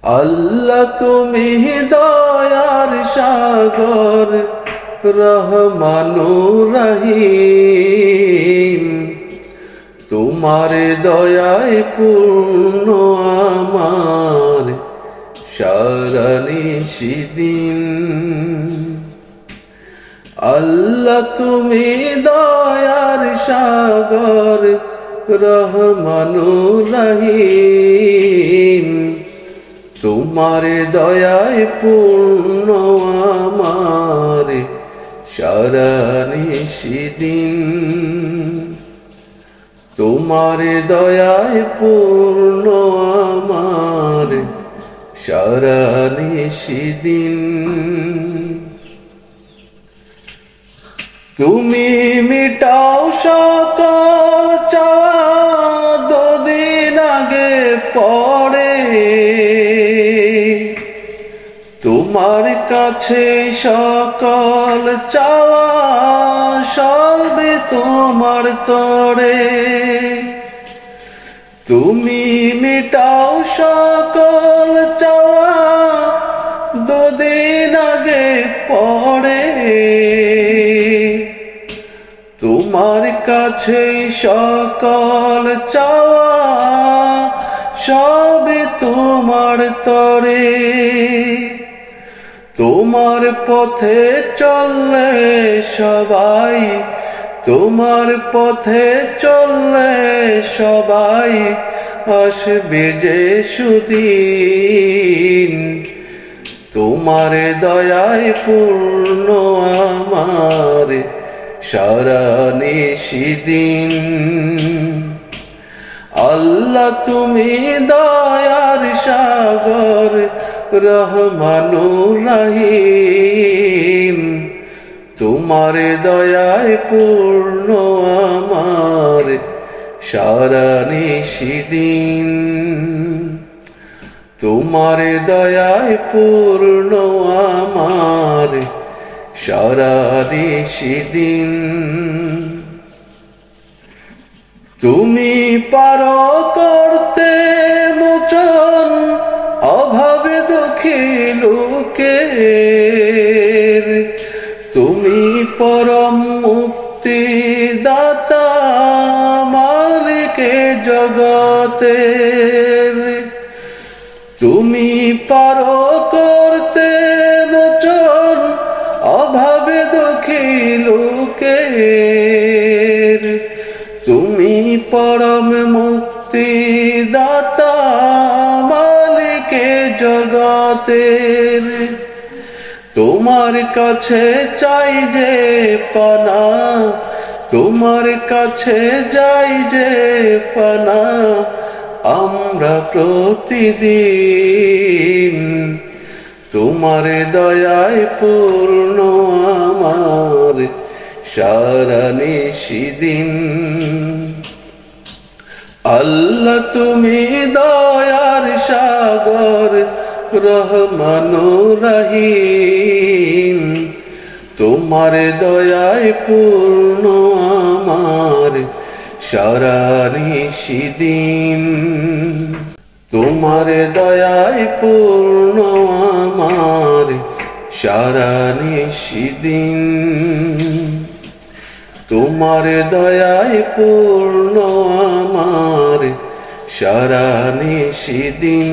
আল্লাহ তুমি দয়ার সাগর, রহমানুর রহিম। তোমার দয়ায় পূর্ণ আমার সারা নিশিদিন। আল্লাহ তুমি দয়ার সাগর, রহমানুর রহিম। তোমার দয়ায় পূর্ণ আমার সারা নিশিদিন। তোমার দয়ায় পূর্ণ আমার সারা নিশিদিন। তুমি মিটাও সকল চাওয়া দুদিন আগে পড়ে। তোমার কাছে সকল চাওয়া সবই তোমার তরে। তুমি মিটাও সকল চাওয়া দুদিন আগে পড়ে। তোমার কাছে সকল চাওয়া সবই তোমার তরে। তোমার পথে চললে সবাই, তোমার পথে চললে সবাই আসবে যে সুদিন। তোমার দয়ায় পূর্ণ আমার সারা নিশিদিন। আল্লাহ তুমি দয়ার সাগর, রহমানুর রহিম। তোমার দয়ায় পূর্ণ আমার সারা নিশিদিন। তোমার দয়ায় পূর্ণ আমার সারা নিশিদিন। তুমি পারো করতে মোচন অভাবে দুঃখী লোকের। তুমি পরম মুক্তি দাতা মালিকে জগতের। তুমি পারো করতে মোচন অভাবে দুঃখী লোকের। তুমি পরম মুক্তি দাতা মালিকে জগতের। তোমার কাছে চাই যে পানা, তোমার কাছে যাই যে পানা আমরা প্রতিদিন। তোমার দয়ায় পূর্ণ আমার সারা নিশিদিন। আল্লাহ তুমি দয়ার সাগর, রহমানুর রহিম। তোমার দয়ায় পূর্ণ আমার সারা নিশিদিন। তোমার দয়ায় পূর্ণ আমার সারা নিশিদিন। তোমার দয়ায় পূর্ণ আমার সারা নিশিদিন।